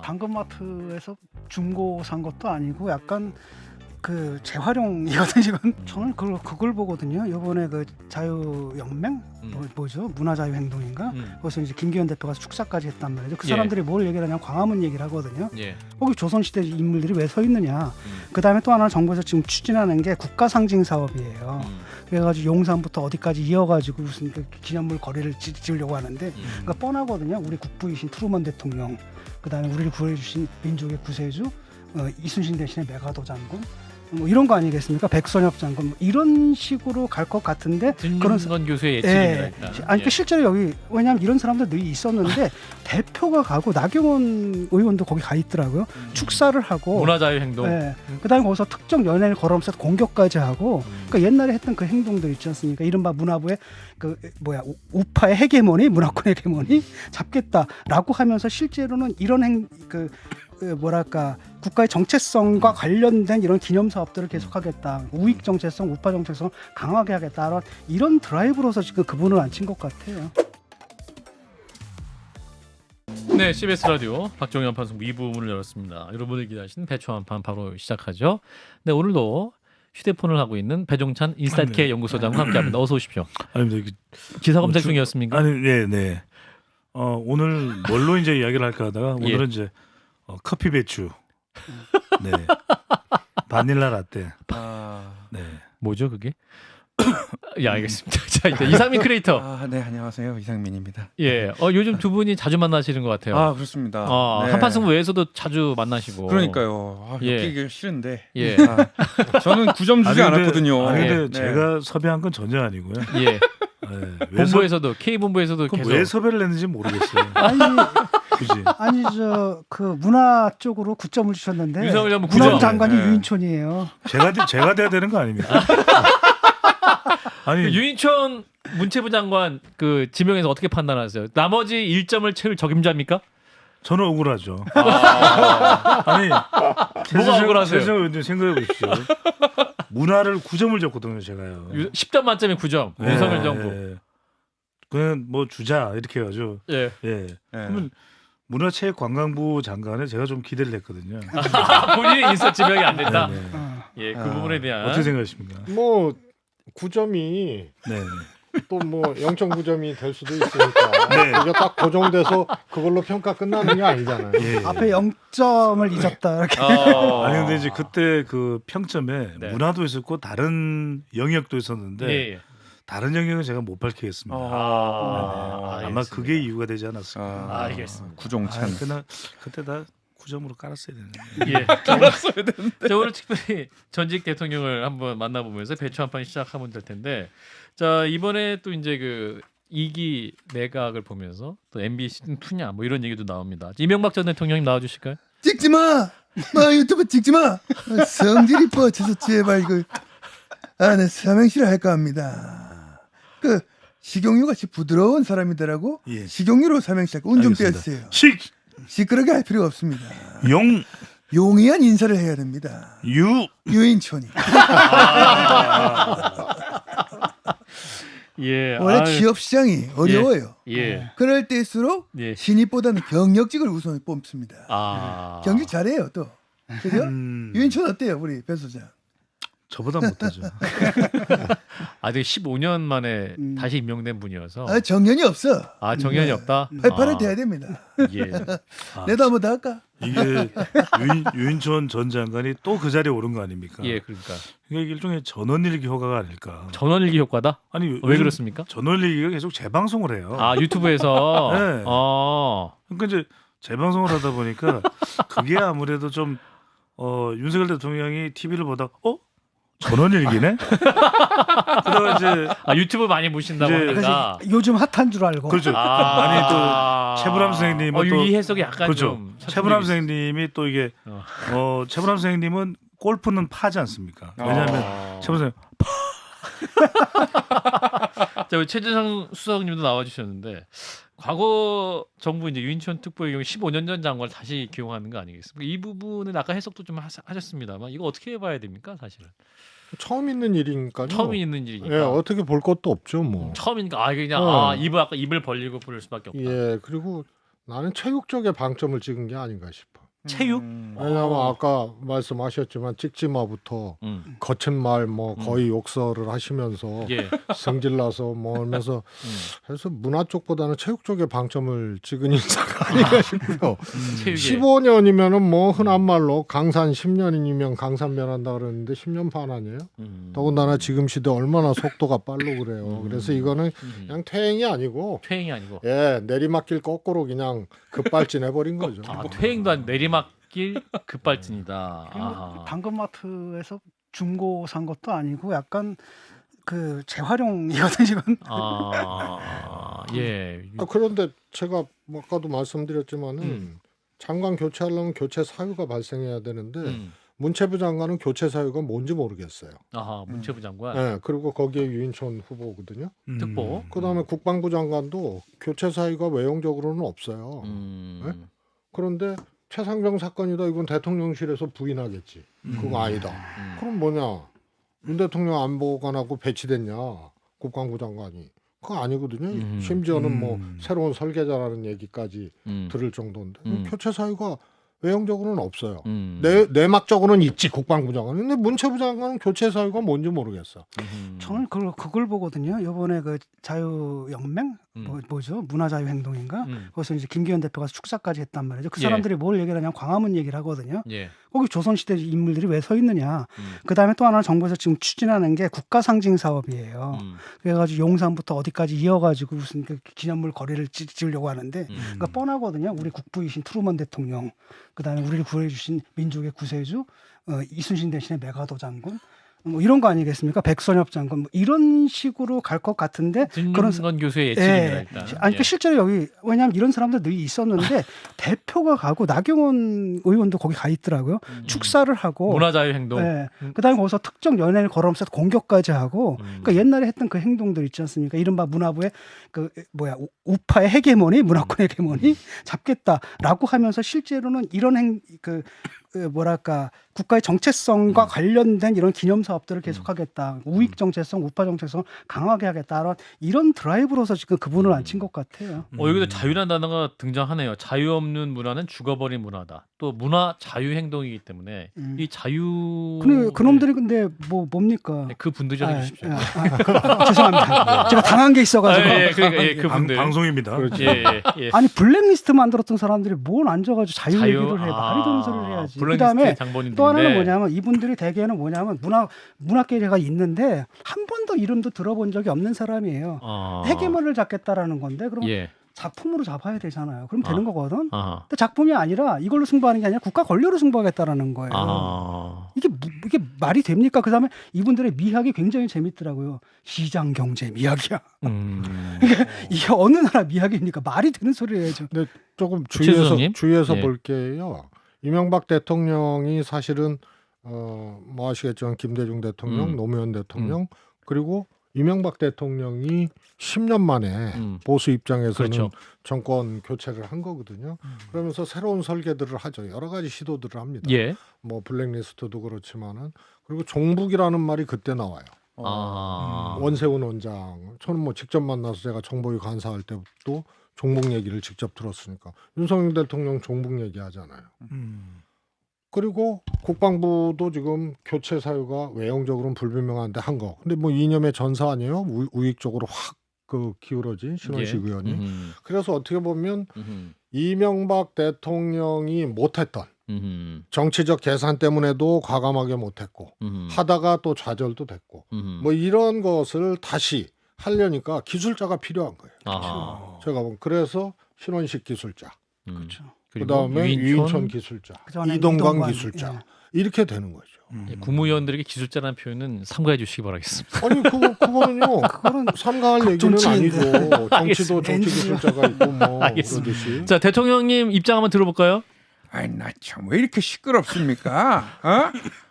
당근마트에서 중고 산 것도 아니고 약간 그 재활용이거든요. 저는 그걸 보거든요. 이번에 그 자유연맹 뭐죠? 문화자유행동인가? 거기서 이제 김기현 대표가 축사까지 했단 말이죠. 그 사람들이 뭘 얘기를 하냐면 광화문 얘기를 하거든요. 거기 조선시대 인물들이 왜 서 있느냐. 그 다음에 또 하나 정부에서 지금 추진하는 게 국가상징 사업이에요. 그래가지고 용산부터 어디까지 이어가지고 무슨 그 기념물 거리를 지으려고 하는데 그러니까 뻔하거든요. 우리 국부이신 트루먼 대통령, 그 다음에 우리를 구해주신 민족의 구세주 이순신 대신에 메가도 장군 뭐 이런 거 아니겠습니까? 백선엽 장군 뭐 이런 식으로 갈 것 같은데 김준건 교수의 예측입니다. 아니 그 실제로 여기 왜냐하면 이런 사람들 늘 있었는데 대표가 가고 나경원 의원도 거기 가 있더라고요. 축사를 하고 문화자유행동. 그다음에 거기서 특정 연예인을 걸어오면서 공격까지 하고 그러니까 옛날에 했던 그 행동들 있지 않습니까? 이른바 문화부의 그 우파의 헤게모니, 문화권 헤게모니 잡겠다라고 하면서 실제로는 이런 뭐랄까 국가의 정체성과 관련된 이런 기념 사업들을 계속하겠다. 우익 정체성, 우파 정체성 강하게 하겠다. 이런 드라이브로서 지금 그분을 앉힌 것 같아요. 네, CBS 라디오 박정현 판송 2부문을 열었습니다. 여러분들 기다리시는 배추 한판 바로 시작하죠. 네, 오늘도 휴대폰을 하고 있는 배종찬 인사이트K 연구소장과 함께합니다. 어서 오십시오. 아닙니다. 기사 검색 중이었습니까? 아니, 네. 오늘 뭘로 이제 이야기를 할까 하다가 오늘은 이제 커피 배추, 네, 바닐라 라떼, 네, 뭐죠 그게? 예, 알겠습니다. 자, 이제 이상민 크리에이터. 네, 안녕하세요. 이상민입니다. 예, 요즘 두 분이 자주 만나시는 것 같아요. 그렇습니다. 네. 한판승부 외에서도 자주 만나시고. 그러니까요. 엮이기 싫은데. 예. 저는 9점 주지 않았거든요. 근데 제가 섭외한 건 전혀 아니고요. 예. 본부에서도 K 본부에서도 계속 왜 섭외를 했는지 모르겠어요. 아니 그 문화 쪽으로 9점을 주셨는데 유성을 하면 문화부 장관이 유인촌이에요. 제가 돼야 되는 거 아닙니까? 아니 유인촌 문체부 장관 그 지명에서 어떻게 판단하세요? 나머지 1점을 채울 적임자입니까? 저는 억울하죠. 아니 뭐가 억울하세요? 생각해 보십시오. 문화를 9점을 줬거든요, 제가요. 10점 만점에 9점. 윤석열 정부. 그냥 뭐 주자 이렇게 해가지고. 예. 그러면 문화체육관광부 장관에 제가 좀 기대를 했거든요. 본인의 인사 지명이 안 됐다. 예, 그 부분에 대한 어떻게 생각하십니까? 뭐 9점이 네. 또 뭐 0.9점이 될 수도 있으니까 그게 딱 고정돼서 그걸로 평가 끝나는 게 아니잖아요. 예. 앞에 0점을 잊었다 이렇게. 아니 근데 이제 그때 그 평점에 네. 문화도 있었고 다른 영역도 있었는데 다른 영역은 제가 못 밝히겠습니다. 아마 그게 이유가 되지 않았을까. 알겠습니다. 구종찬. 그때 다 9점으로 깔았어야 되는데. 예. 깔았어야 되는데. 자, 오늘 특별히 전직 대통령을 한번 만나보면서 배추 한판 시작하면 될 텐데, 자 이번에 또 이제 그 2기 내각을 보면서 또 MB 시즌 2냐 뭐 이런 얘기도 나옵니다. 이명박 전 대통령님 나와주실까요? 찍지 마. 유튜브 찍지 마. 성질이 뻗쳐서 제발 내 삼행시를 할까 합니다. 그 식용유 같이 부드러운 사람이더라고. 예. 식용유로 삼행시 할까. 운 좀 떼주세요. 시끄럽게 할 필요가 없습니다. 용이한 인사를 해야 됩니다. 유인촌이. 예. 원래 취업 시장이 어려워요. 예. 그럴 때일수록 신입보다는 경력직을 우선 뽑습니다. 경직 잘해요 또. 그죠? 유인촌 어때요 우리 배 소장? 저보다 못하죠. 되게 15년 만에 다시 임명된 분이어서. 정년이 없어. 정년이 없다. 88에 돼야 됩니다. 예. 내도 한번 더 할까? 이게 유인촌 전 장관이 또 그 자리에 오른 거 아닙니까? 예, 그러니까. 이게 일종의 전원일기 효과가 아닐까. 전원일기 효과다? 아니 왜 그렇습니까? 전원일기가 계속 재방송을 해요. 유튜브에서. 네. 그러니까 이제 재방송을 하다 보니까 그게 아무래도 좀 윤석열 대통령이 TV를 보다 전원일기네? 그러다가 이제 유튜브 많이 보신다고 하니까 요즘 핫한 줄 알고. 그렇죠. 아니 또 최불암 선생님은 또 이 해석이 약간 그렇죠. 좀 최불암 선생님이 또 이게 최불암 선생님은 골프는 파지 않습니까? 왜냐하면 최불암 선생님 자, 최재성 수석님도 나와주셨는데 과거 정부 이제 유인촌 특보의 경우 15년 전 장관을 다시 기용하는 거 아니겠습니까? 이 부분은 아까 해석도 좀 하셨습니다만 이거 어떻게 해봐야 됩니까, 사실은? 처음 있는 일이니까요. 처음 있는 일이니까. 예, 어떻게 볼 것도 없죠, 뭐. 처음이니까 그냥 입을 벌리고 부를 수밖에 없다. 예, 그리고 나는 체육 쪽에 방점을 찍은 게 아닌가 싶어. 체육? 왜냐하면 아까 말씀하셨지만 찍지마부터 거친 말 뭐 거의 욕설을 하시면서 예. 성질나서 뭐 하면서 그래서 문화 쪽보다는 체육 쪽에 방점을 찍은 인사가 아닌가 싶고요. 체육에. 15년이면은 뭐 흔한 말로 강산 10년이면 강산 변한다 그러는데 10년 반 아니에요? 더군다나 지금 시대 얼마나 속도가 빠르고 그래요. 그래서 이거는 그냥 퇴행이 아니고 퇴행이 아니고. 예 내리막길 거꾸로 그냥 급발진해 버린 거죠. 아, 퇴행도 아니고 내리막길 급발진이다. 아하. 당근마트에서 중고 산 것도 아니고 약간 그 재활용이거든요. 이건. 예. 그런데 제가 아까도 말씀드렸지만은 장관 교체하려면 교체 사유가 발생해야 되는데 문체부 장관은 교체 사유가 뭔지 모르겠어요. 아하, 문체부 장관. 네, 그리고 거기에 유인촌 후보거든요. 특보. 그다음에 국방부 장관도 교체 사유가 외형적으로는 없어요. 네? 그런데 최상병 사건이다 이건 대통령실에서 부인하겠지. 그거 아니다. 그럼 뭐냐? 윤 대통령 안보관하고 배치됐냐? 국방부 장관이. 그거 아니거든요. 심지어는 뭐 새로운 설계자라는 얘기까지 들을 정도인데 교체 사유가 외형적으로는 없어요. 내막적으로는 있지 국방부 장관. 근데 문체부 장관은 교체 사유가 뭔지 모르겠어. 저는 그걸 보거든요. 이번에 그 자유연맹 뭐죠? 문화자유행동인가? 거기서 이제 김기현 대표가 축사까지 했단 말이죠. 그 사람들이 뭘 얘기를 하냐면 광화문 얘기를 하거든요. 예. 거기 조선시대 인물들이 왜 서 있느냐. 그다음에 또 하나 정부에서 지금 추진하는 게 국가상징 사업이에요. 그래가지고 용산부터 어디까지 이어가지고 무슨 그 기념물 거리를 지으려고 하는데 그러니까 뻔하거든요. 우리 국부이신 트루먼 대통령, 그다음에 우리를 구해주신 민족의 구세주 이순신 대신에 메가더 장군 뭐 이런 거 아니겠습니까? 백선엽 장군 뭐 이런 식으로 갈 것 같은데 그런 건 교수의 예측입니다. 예. 일단. 아니 예. 그 실제로 여기 왜냐하면 이런 사람들 늘 있었는데 대표가 가고 나경원 의원도 거기 가 있더라고요. 축사를 하고 문화자유행동. 예. 그다음에 거기서 특정 연예인을 걸어오면서 공격까지 하고 그러니까 옛날에 했던 그 행동들 있지 않습니까? 이른바 문화부의 그 우파의 헤게모니, 문화권 헤게모니 잡겠다라고 하면서 실제로는 이런 그 뭐랄까 국가의 정체성과 관련된 이런 기념 사업들을 계속하겠다. 우익 정체성, 우파 정체성을 강하게 하겠다. 이런 드라이브로서 지금 그분을 앉힌 것 같아요. 여기도 자유란 단어가 등장하네요. 자유 없는 문화는 죽어버린 문화다. 또 문화 자유 행동이기 때문에 이 자유. 근데 그놈들이 근데 뭡니까? 네, 그 분들 좀 해주십시오. 죄송합니다. 제가 당한 게 있어가지고. 그러니까 그 분들. 방송입니다. 예. 아니 블랙리스트 만들었던 사람들이 뭘 앉아가지고 자유 얘기를 해. 말이 되는 소리를 해야지. 그다음에 또 하나는 뭐냐면 이분들이 대개는 뭐냐면 문학계가 있는데 한 번도 이름도 들어본 적이 없는 사람이에요. 헤게모니를 잡겠다라는 건데 그럼 작품으로 잡아야 되잖아요. 그럼 되는 거거든. 근데 작품이 아니라 이걸로 승부하는 게 아니라 국가 권력으로 승부하겠다라는 거예요. 이게 말이 됩니까? 그다음에 이분들의 미학이 굉장히 재밌더라고요. 시장 경제 미학이야. 이게 어느 나라 미학입니까? 말이 되는 소리예요. 근데 조금 최수정님? 주의해서 볼게요. 이명박 대통령이 사실은 뭐 아시겠지만 김대중 대통령, 노무현 대통령 그리고 이명박 대통령이 10년 만에 보수 입장에서는 그렇죠. 정권 교체를 한 거거든요. 그러면서 새로운 설계들을 하죠. 여러 가지 시도들을 합니다. 뭐 블랙리스트도 그렇지만은 그리고 종북이라는 말이 그때 나와요. 원세훈 원장, 저는 뭐 직접 만나서 제가 정보위 간사할 때부터 종북 얘기를 직접 들었으니까 윤석열 대통령 종북 얘기하잖아요. 그리고 국방부도 지금 교체 사유가 외형적으로는 불분명한데 한 거. 근데 뭐 이념의 전사 아니에요? 우익 쪽으로 확 그 기울어진 신원식 의원이. 그래서 어떻게 보면 이명박 대통령이 못했던 정치적 계산 때문에도 과감하게 못했고 하다가 또 좌절도 됐고 뭐 이런 것을 다시 하려니까 기술자가 필요한 거예요. 제가 보면 그래서 신원식 기술자. 그렇죠. 그다음에 유인촌 기술자, 이동관 기술자 이렇게 되는 거죠. 국무위원들에게 기술자라는 표현은 삼가해 주시기 바라겠습니다. 아니 그거는요. 그거는 삼가할 얘기는 아니죠. 정치도 정치 기술자가 있고 뭐 그러듯이. 자 대통령님 입장 한번 들어볼까요? 아니 나 참 왜 이렇게 시끄럽습니까?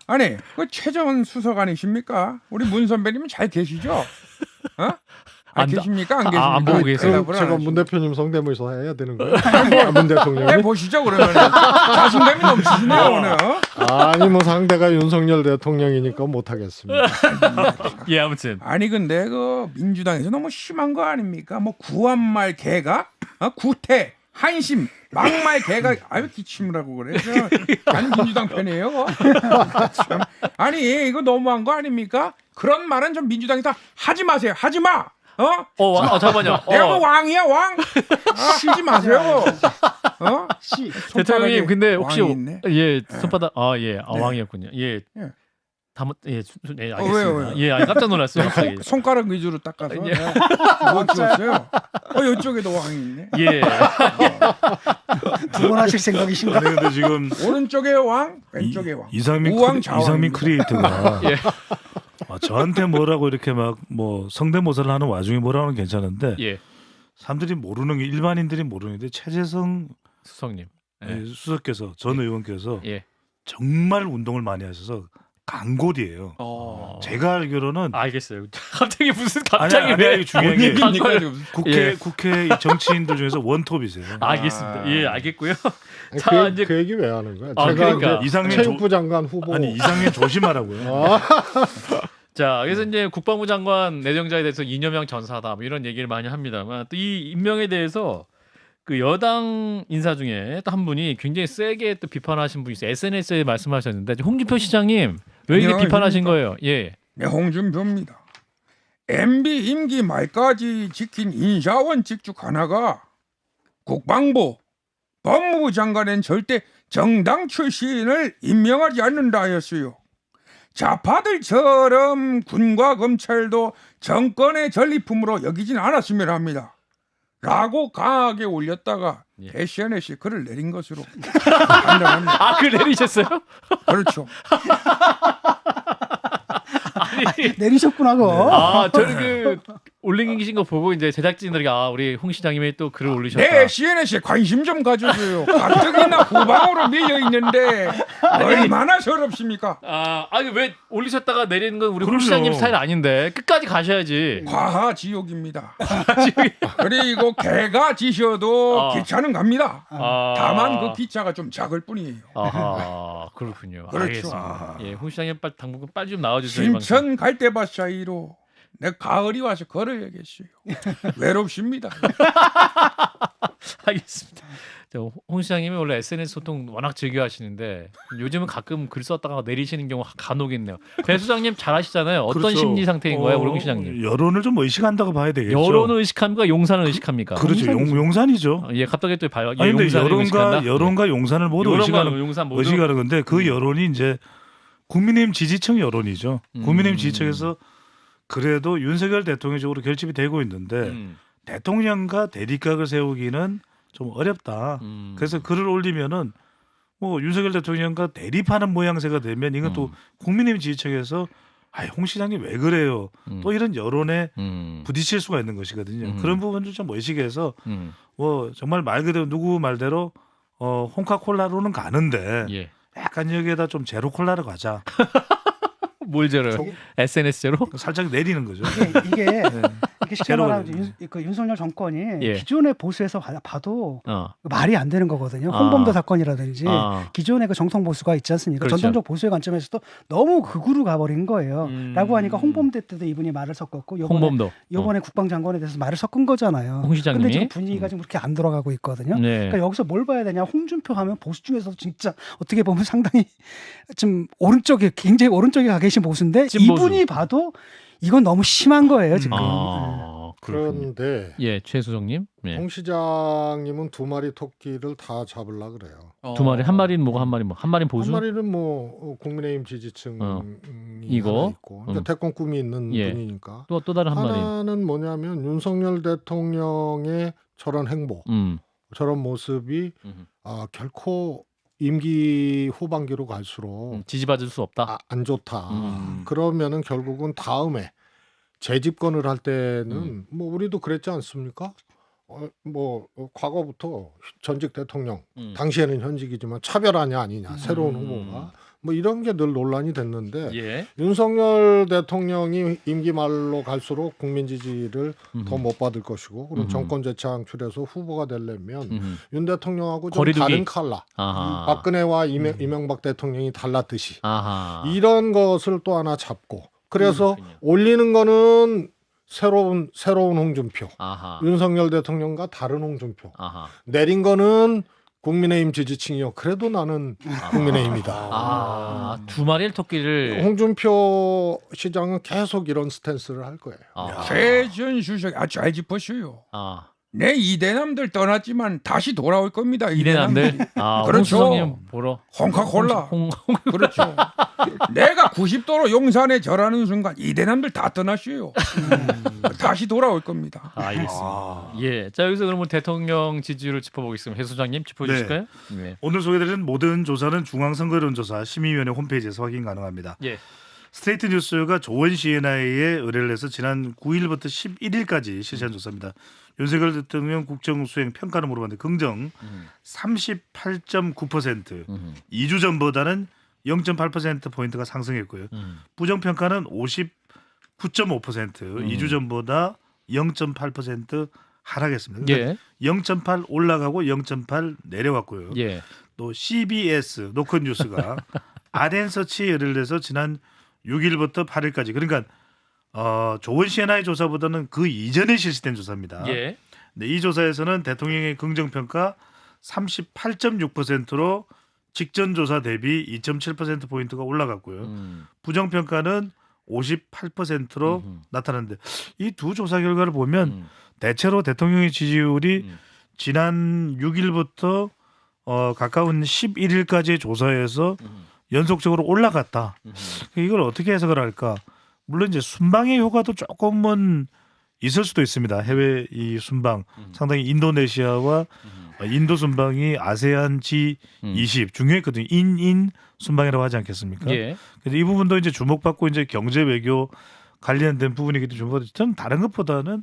아니 그 최정은 수석 아니십니까? 우리 문 선배님은 잘 계시죠? 계십니까? 안 계십니까? 안 보고 계세요. 그럼 제가 문 대표님 성대모사 해야 되는 거예요? 문 대통령이? 해보시죠 그러면. 자신감이 넘치시네요 오늘. 아니 뭐 상대가 윤석열 대통령이니까 못하겠습니다. 아무튼. 아니 근데 그 민주당에서 너무 심한 거 아닙니까? 뭐 구한말 개가 구태 한심 막말 개가 아유 기침을 하고 그래. 아니 민주당 편이에요. 참. 아니 이거 너무한 거 아닙니까? 그런 말은 좀 민주당이 다 하지 마세요. 하지 마. 잠깐만요. 내가 뭐 왕이야 왕. 하지 마세요. 대통령님 근데 혹시 왕이 있네. 손바닥 네. 왕이었군요. 예. 예. 알겠습니다. 왜요? 예, 깜짝 놀랐어요. 갑자기. 손가락 위주로 닦아서 예. 뭐 지웠어요? 이쪽에도 왕이 있네. 예. 두 번 하실 생각이신가? 아니 근데 지금 오른쪽에 왕, 왼쪽에 왕. 이상민 크리에이터가 예. 저한테 뭐라고 이렇게 막 뭐 성대모사를 하는 와중에 뭐라고 하는 괜찮은데 예. 사람들이 모르는 게 일반인들이 모르는 게 최재성 수석님. 예. 수석께서 전 의원께서 예. 정말 운동을 많이 하셔서 강골이에요. 제가 알기로는 알겠어요. 갑자기 아니, 왜 중요한 게 예. 국회 정치인들 중에서 원톱이세요. 알겠습니다. 예, 알겠고요. 아니, 자, 이제 그 얘기 왜 하는 거야? 아, 제가 그러니까. 이상민 체육부 장관 후보. 아니 이상민 조심하라고요. 자, 그래서 이제 국방부 장관 내정자에 대해서 이념형 전사다 뭐 이런 얘기를 많이 합니다만 또 이 임명에 대해서 그 여당 인사 중에 또 한 분이 굉장히 세게 또 비판하신 분이 있어요. SNS에 말씀하셨는데 홍준표 시장님 왜 이렇게 비판하신 거예요? 예. 네, 홍준표입니다. MB 임기 말까지 지킨 인사원칙 중 하나가 국방부, 법무부 장관은 절대 정당 출신을 임명하지 않는다 하였어요. 좌파들처럼 군과 검찰도 정권의 전리품으로 여기진 않았으면 합니다. 라고 강하게 올렸다가 SNS에 글을 내린 것으로 판단합니다. 글 내리셨어요? 그렇죠. 내리셨구나 그거. 저는 그 올리신 거 보고 이제 제작진들이 우리 홍 시장님이 또 글을 올리셨다. 네, SNS에 관심 좀 가져줘요. 가뜩이나 후방으로 밀려 있는데 얼마나 서럽습니까? 왜 올리셨다가 내리는 건 우리 홍 그럼요. 시장님 스타일 아닌데 끝까지 가셔야지. 과하지옥입니다. 그리고 개가 지셔도 기차는 갑니다. 다만 그 기차가 좀 작을 뿐이에요. 그렇군요. 그렇죠. 알겠습니다. 예, 홍 시장님 당분간 빨리 좀 나와주세요. 이 방송. 신천 갈대밭 사이로 내 가을이 와서 걸어야겠어요. 외롭습니다. 알겠습니다. 홍 시장님이 원래 SNS 소통 워낙 즐겨 하시는데 요즘은 가끔 글 썼다가 내리시는 경우 간혹 있네요. 배 수장님 잘 아시잖아요. 어떤 그렇죠. 심리 상태인 거예요, 우리 홍 시장님? 여론을 좀 의식한다고 봐야 되겠죠. 여론을 의식합니까? 용산을 의식합니까? 그렇죠. 용산이죠. 예, 갑자기 또 봐요. 아니 근데 여론과 용산을 모두 용산 모두 의식하는 건데 그 여론이 이제 국민의힘 지지층 여론이죠. 국민의힘 지지층에서 그래도 윤석열 대통령 쪽으로 결집이 되고 있는데 대통령과 대립각을 세우기는 좀 어렵다. 그래서 글을 올리면은 뭐 윤석열 대통령과 대립하는 모양새가 되면 이건 또 국민의힘 지지층에서 홍 시장님 왜 그래요? 또 이런 여론에 부딪힐 수가 있는 것이거든요. 그런 부분을 좀 의식해서 뭐 정말 말 그대로 누구 말대로 홍카콜라로는 가는데 약간 여기에다 좀 제로 콜라로 가자. 뭘 제로요? SNS 제로? 살짝 내리는 거죠. 이게 쉽게 말하면 윤석열 정권이 기존의 보수에서 봐도 말이 안 되는 거거든요. 홍범도 사건이라든지 기존의 그 정통 보수가 있지 않습니까? 그렇죠. 전통적 보수의 관점에서도 너무 극으로 가버린 거예요. 라고 하니까 홍범도 때도 이분이 말을 섞었고 요번에 국방장관에 대해서 말을 섞은 거잖아요. 홍 시장님이. 근데 지금 분위기가 지금 그렇게 안 돌아가고 있거든요. 그러니까 여기서 뭘 봐야 되냐? 홍준표 하면 보수 중에서도 진짜 어떻게 보면 상당히 좀 굉장히 오른쪽에 가 계신 보수인데 이분이 봐도 이건 너무 심한 거예요 지금. 그런데 최 수석님, 홍 시장님은 두 마리 토끼를 다 잡으려 그래요. 두 마리, 한 마리는 뭐고 한 마리는 보수? 한 마리는 뭐 국민의힘 지지층이 이거 하나 있고 그러니까 대권 꿈이 있는 분이니까. 또 다른 한 마리. 하나는 뭐냐면 윤석열 대통령의 저런 행보, 저런 모습이 결코 임기 후반기로 갈수록 지지받을 수 없다. 안 좋다. 그러면은 결국은 다음에 재집권을 할 때는 뭐 우리도 그랬지 않습니까? 뭐 과거부터 전직 대통령 당시에는 현직이지만 차별하냐 아니냐 새로운 후보가 뭐 이런 게 늘 논란이 됐는데 윤석열 대통령이 임기 말로 갈수록 국민 지지를 더 못 받을 것이고 그럼 정권 재창출해서 후보가 되려면 윤 대통령하고 좀 거리두기. 다른 컬러 박근혜와 이명박 대통령이 달랐듯이 아하. 이런 것을 또 하나 잡고 그래서 올리는 거는 새로운 홍준표, 아하. 윤석열 대통령과 다른 홍준표. 아하. 내린 거는 국민의힘 지지층이요. 그래도 나는 국민의힘이다. 아, 두 마리의 토끼를. 홍준표 시장은 계속 이런 스탠스를 할 거예요. 최전 수석 잘 짚었어요. 아. 내 이대남들 떠났지만 다시 돌아올 겁니다. 이대남들. 아, 그렇죠. 홍수성님 보러. 홍카콜라. 그렇죠. 내가 90도로 용산에 절하는 순간 이대남들 다 떠났어요. 다시 돌아올 겁니다. 알겠습니다. 예, 자 여기서 그러면 대통령 지지율을 짚어보겠습니다. 해 소장님 짚어주실까요? 네. 오늘 소개드린 모든 조사는 중앙선거여론조사 심의위원회 홈페이지에서 확인 가능합니다. 예. 스트레이트 뉴스가 조원 CNI에 의뢰를 해서 지난 9일부터 11일까지 실시한 조사입니다. 윤석열 대통령 국정수행 평가를 물어봤는데 긍정 38.9%, 2주 전보다는 0.8%포인트가 상승했고요. 부정평가는 59.5%, 2주 전보다 0.8% 하락했습니다. 예. 0.8 올라가고 0.8 내려갔고요. 예. 또 CBS 노컷뉴스가 아덴서치에 의뢰를 해서 지난 6일부터 8일까지 그러니까 조원 CNI 조사보다는 그 이전에 실시된 조사입니다. 예. 네, 이 조사에서는 대통령의 긍정평가 38.6%로 직전 조사 대비 2.7% 포인트가 올라갔고요. 부정평가는 58%로 나타났는데 이 두 조사 결과를 보면 대체로 대통령의 지지율이 지난 6일부터 가까운 11일까지의 조사에서 연속적으로 올라갔다. 이걸 어떻게 해석을 할까? 물론 이제 순방의 효과도 조금은 있을 수도 있습니다. 해외 이 순방 상당히 인도네시아와 인도 순방이 아세안 G20 중요했거든요. 인인 순방이라고 하지 않겠습니까? 예. 그래서 이 부분도 이제 주목받고 이제 경제 외교 관련된 부분이기 때문에 주목받죠. 저는 다른 것보다는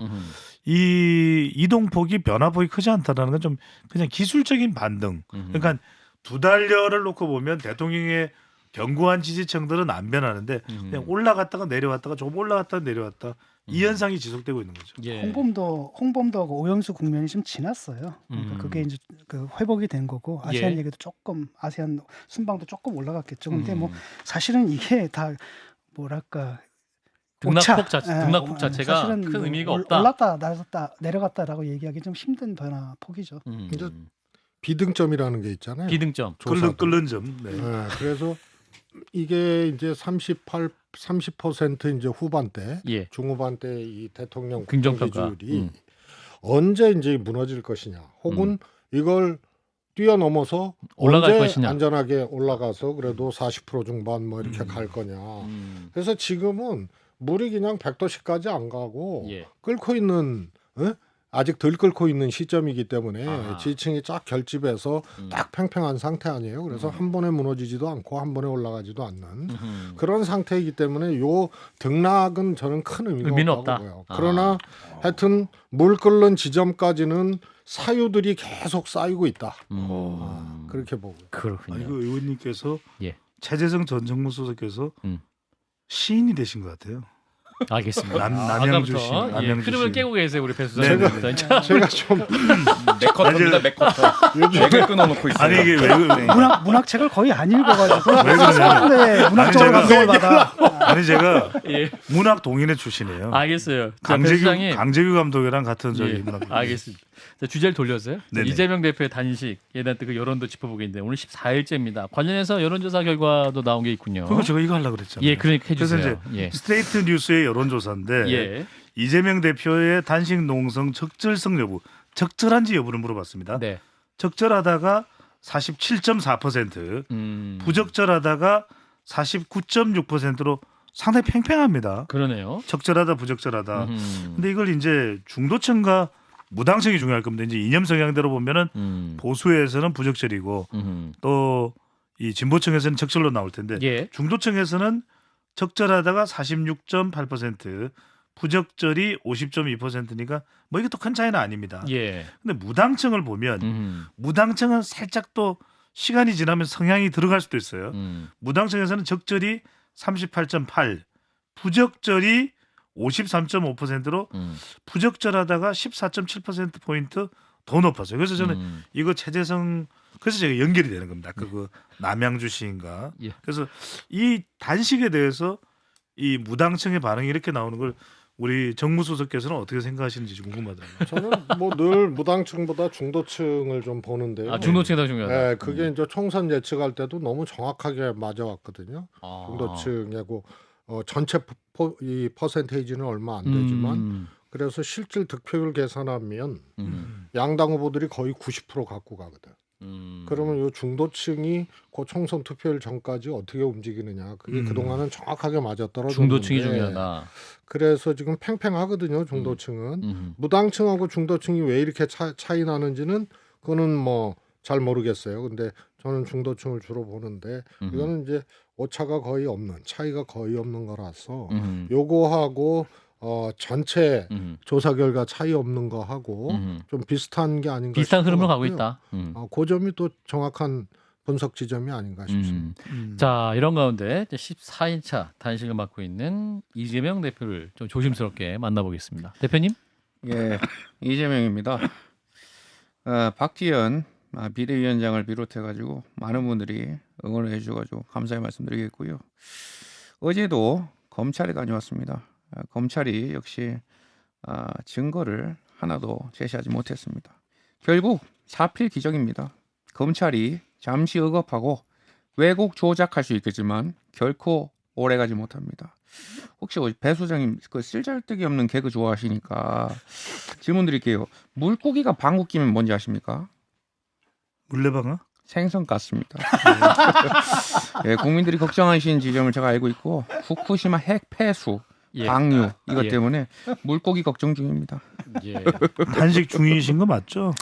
이 이동폭이 변화폭이 크지 않다라는 건 좀 그냥 기술적인 반등. 그러니까 두 달여를 놓고 보면 대통령의 견고한 지지층들은 안 변하는데 그냥 올라갔다가 내려왔다가 조금 올라갔다가 내려왔다 이 현상이 지속되고 있는 거죠. 예. 홍범도하고 오영수 국면이 좀 지났어요. 그러니까 그게 이제 그 회복이 된 거고 아세안 예. 얘기도 조금 아세안 순방도 조금 올라갔겠죠. 근데 뭐 사실은 이게 다 뭐랄까 등락폭 오차. 자체가 사실은 큰 뭐 의미가 없다. 올랐다 내려갔다라고 얘기하기 좀 힘든 변화폭이죠. 이제 비등점이라는 게 있잖아요. 비등점. 끓는 점. 네. 네, 그래서 이게 이제 30% 이제 후반대, 예. 중후반대 이 대통령 긍정평가. 지지율이 언제 이제 무너질 것이냐, 혹은 이걸 뛰어넘어서 올라갈 언제 것이냐. 안전하게 올라가서 그래도 40% 중반 뭐 이렇게 갈 거냐. 그래서 지금은 물이 그냥 100도씨까지 안 가고 예. 끓고 있는 아직 덜 끓고 있는 시점이기 때문에 아하. 지층이 쫙 결집해서 딱 팽팽한 상태 아니에요. 그래서 한 번에 무너지지도 않고 한 번에 올라가지도 않는 그런 상태이기 때문에 요 등락은 저는 큰 의미가 없다고 보여요. 그러나 하여튼 물 끓는 지점까지는 사유들이 계속 쌓이고 있다. 그렇게 보고. 그렇군요. 이거 의원님께서 예. 최재성 전 정무수석께서 시인이 되신 것 같아요. 알겠습니다. 남양주 시. 예, 흐름을 깨고 계세요 우리 배 네네네. 수사님. 제가 좀 맥커터입니다. 맥커터. 맥을 끊어놓고 있어요. 아니 이게 왜 문학책을 거의 안 읽어가지고 왜 그러냐면 쓰는데 문학적으로 제가- 감동을 받아. 아니 제가 예. 문학 동인회 출신이에요. 알겠어요. 자, 배 수장님. 강재규 감독이랑 같은 저희 예, 문학. 알겠습니다. 자, 주제를 돌려서요. 자, 네네. 이재명 대표의 단식에 대한 그 여론도 짚어보겠는데 오늘 14일째입니다. 관련해서 여론조사 결과도 나온 게 있군요. 그거 제가 이거 하려고 그랬잖아요. 예, 그러니까 그래서 해주세요. 이제 예. 스트레이트 뉴스의 여론조사인데 예. 이재명 대표의 단식 농성 적절성 여부, 적절한지 여부를 물어봤습니다. 네. 적절하다가 47.4%, 부적절하다가 49.6%로 상당히 팽팽합니다. 그러네요. 적절하다, 부적절하다. 근데 이걸 이제 중도층과 무당층이 중요할 겁니다. 이제 이념 성향대로 보면은 보수에서는 부적절이고 또 이 진보층에서는 적절로 나올 텐데 예. 중도층에서는 적절하다가 46.8%, 부적절이 50.2%니까 뭐 이게 또 큰 차이는 아닙니다. 예. 근데 무당층을 보면 무당층은 살짝 또 시간이 지나면 성향이 들어갈 수도 있어요. 무당층에서는 적절이 38.8, 부적절이 53.5%로 부적절하다가 14.7% 포인트 더 높았어요. 그래서 저는 이거 최재성 그래서 제가 연결이 되는 겁니다. 아까 그 남양주 시인가. 예. 그래서 이 단식에 대해서 이 무당층의 반응이 이렇게 나오는 걸 우리 정무수석께서는 어떻게 생각하시는지 궁금하더라고요. 저는 뭐 늘 무당층보다 중도층을 좀 보는데요. 아, 중도층이 더 중요하다. 네, 그게 이제 총선 예측할 때도 너무 정확하게 맞아왔거든요. 중도층이고 전체 이 퍼센테이지는 얼마 안 되지만 그래서 실질 득표율 계산하면 양당 후보들이 거의 90% 갖고 가거든. 그러면 이 중도층이 그 총선 투표일 전까지 어떻게 움직이느냐 그게 그동안은 정확하게 맞아떨어졌는데 중도층이 중요하다. 그래서 지금 팽팽하거든요. 중도층은 무당층하고 중도층이 왜 이렇게 차이 나는지는 그거는 뭐 잘 모르겠어요. 근데 저는 중도층을 주로 보는데 이거는 이제 오차가 거의 없는 차이가 거의 없는 거라서 요거하고 전체 조사 결과 차이 없는 거 하고 좀 비슷한 게 아닌가 비슷한 흐름으로 싶어갖고요. 가고 있다. 그 점이 또 정확한 분석 지점이 아닌가 싶습니다. 자, 이런 가운데 14일차 단식을 맡고 있는 이재명 대표를 좀 조심스럽게 만나보겠습니다. 대표님? 예, 이재명입니다. 박지원 비대위원장을 비롯해가지고 많은 분들이 응원을 해주셔가지고 감사의 말씀드리겠고요. 어제도 검찰에 다녀왔습니다. 검찰이 역시 증거를 하나도 제시하지 못했습니다. 결국 사필 기적입니다. 검찰이 잠시 억압하고 왜곡 조작할 수 있겠지만 결코 오래가지 못합니다. 혹시 배 소장님 그 쓸잘데기 없는 개그 좋아하시니까 질문 드릴게요. 물고기가 방귀 끼면 뭔지 아십니까? 물레방아? 생선 같습니다. 예, 국민들이 걱정하시는 지점을 제가 알고 있고 후쿠시마 핵 폐수, 방류 이것 때문에 물고기 걱정 중입니다. 예. 단식 중이신 거 맞죠?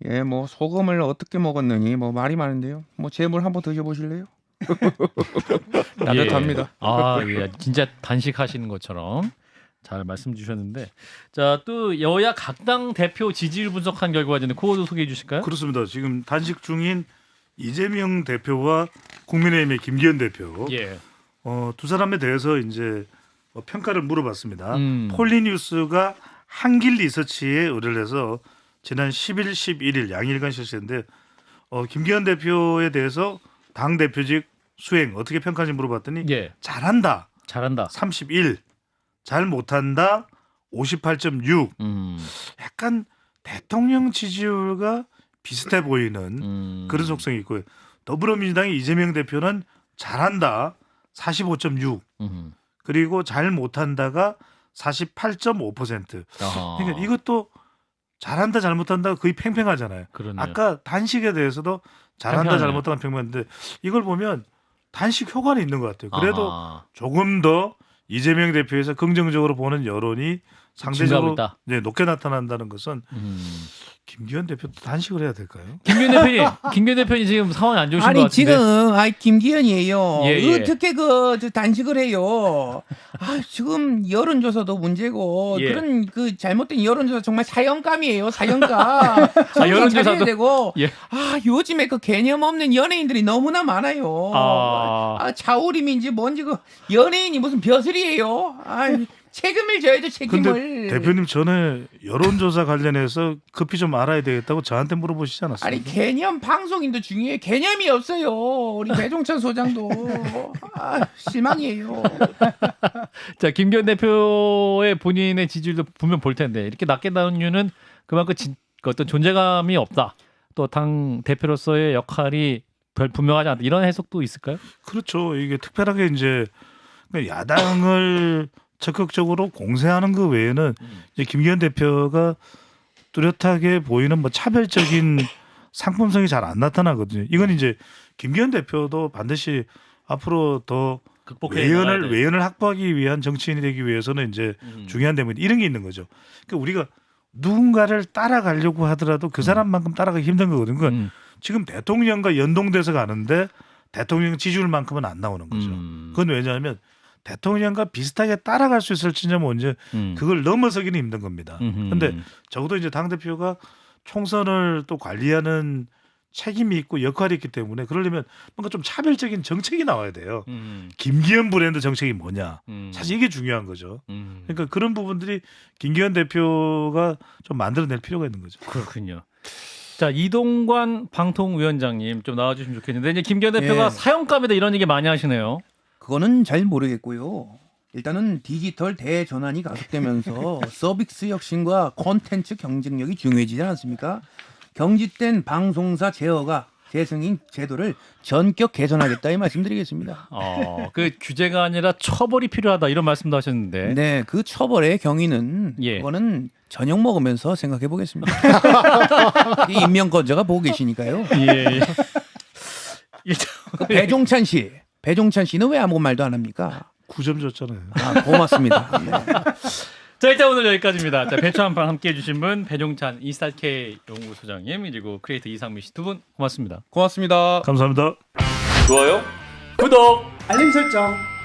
예, 뭐 소금을 어떻게 먹었느니 뭐 말이 많은데요. 뭐 제물 한번 드셔보실래요? 따뜻합니다. 예. 아, 예. 진짜 단식하시는 것처럼 잘 말씀 주셨는데, 자, 또 여야 각 당 대표 지지율 분석한 결과가 있는데 그것도 소개해 주실까요? 그렇습니다. 지금 단식 중인 이재명 대표와 국민의힘의 김기현 대표 예. 두 사람에 대해서 이제 평가를 물어봤습니다. 폴리뉴스가 한길 리서치에 의뢰를 해서 지난 10일, 11일 양일간 실시했는데 김기현 대표에 대해서 당 대표직 수행 어떻게 평가하는지 물어봤더니 잘한다. 31, 잘 못한다 58.6. 약간 대통령 지지율과 비슷해 보이는 그런 속성이 있고요. 더불어민주당의 이재명 대표는 잘한다 45.6. 그리고 잘 못한다가 48.5%. 그러니까 이것도 잘한다 잘 못한다가 거의 팽팽하잖아요. 그러네요. 아까 단식에 대해서도 잘한다 잘 못한다 팽팽한데 이걸 보면 단식 효과는 있는 것 같아요. 그래도 조금 더 이재명 대표에서 긍정적으로 보는 여론이 상대적으로 높게 나타난다는 것은 김기현 대표도 단식을 해야 될까요? 김기현 대표님 지금 상황이 안 좋으신 것 같은데. 지금 김기현이에요. 예. 어떻게 단식을 해요? 지금 여론조사도 문제고 그런 그 잘못된 여론조사 정말 사형감이에요. 사형감. 여론조사도 되고. 요즘에 그 개념 없는 연예인들이 너무나 많아요. 차우림인지 뭔지 그 연예인이 무슨 벼슬이에요. 책임을 져야죠. 책임을. 근데 대표님 전에 여론조사 관련해서 급히 좀 알아야 되겠다고 저한테 물어보시지 않았습니까? 개념 방송인도 중요해. 개념이 없어요. 우리 배종찬 소장도 실망이에요. 자, 김기현 대표의 본인의 지지율도 보면 볼 텐데 이렇게 낮게 나온 이유는 그만큼 어떤 존재감이 없다. 또 당 대표로서의 역할이 분명하지 않다. 이런 해석도 있을까요? 그렇죠. 이게 특별하게 이제 야당을 적극적으로 공세하는 그 외에는 이제 김기현 대표가 뚜렷하게 보이는 뭐 차별적인 상품성이 잘 안 나타나거든요. 이건 이제 김기현 대표도 반드시 앞으로 더 외연을 확보하기 위한 정치인이 되기 위해서는 이제 중요한 대목이 이런 게 있는 거죠. 그러니까 우리가 누군가를 따라가려고 하더라도 그 사람만큼 따라가기 힘든 거거든요. 그러니까 지금 대통령과 연동돼서 가는데 대통령 지지율만큼은 안 나오는 거죠. 그건 왜냐하면 대통령과 비슷하게 따라갈 수 있을지는 먼저 그걸 넘어서기는 힘든 겁니다. 그런데 적어도 이제 당 대표가 총선을 또 관리하는 책임이 있고 역할이 있기 때문에 그러려면 뭔가 좀 차별적인 정책이 나와야 돼요. 김기현 브랜드 정책이 뭐냐? 사실 이게 중요한 거죠. 그러니까 그런 부분들이 김기현 대표가 좀 만들어낼 필요가 있는 거죠. 그렇군요. 자, 이동관 방통위원장님 좀 나와주시면 좋겠는데 이제 김기현 대표가 사형감이다 이런 얘기 많이 하시네요. 그거는 잘 모르겠고요. 일단은 디지털 대전환이 가속되면서 서비스 혁신과 콘텐츠 경쟁력이 중요해지지 않습니까? 경직된 방송사 제어가 재승인 제도를 전격 개선하겠다 이 말씀드리겠습니다. 그 규제가 아니라 처벌이 필요하다 이런 말씀도 하셨는데. 네, 그 처벌의 경위는 예. 그거는 저녁 먹으면서 생각해 보겠습니다. 임명권자가 보고 계시니까요. 예. 일단 그 배종찬 씨는 왜 아무 말도 안 합니까? 9점 줬잖아요. 아, 고맙습니다. 네. 자, 일단 오늘 여기까지입니다. 자, 배추 한판 함께 해주신 분 배종찬 인스타K 연구소장님 그리고 크리에이터 이상민 씨 두 분 고맙습니다. 고맙습니다. 감사합니다. 좋아요, 구독. 알림 설정.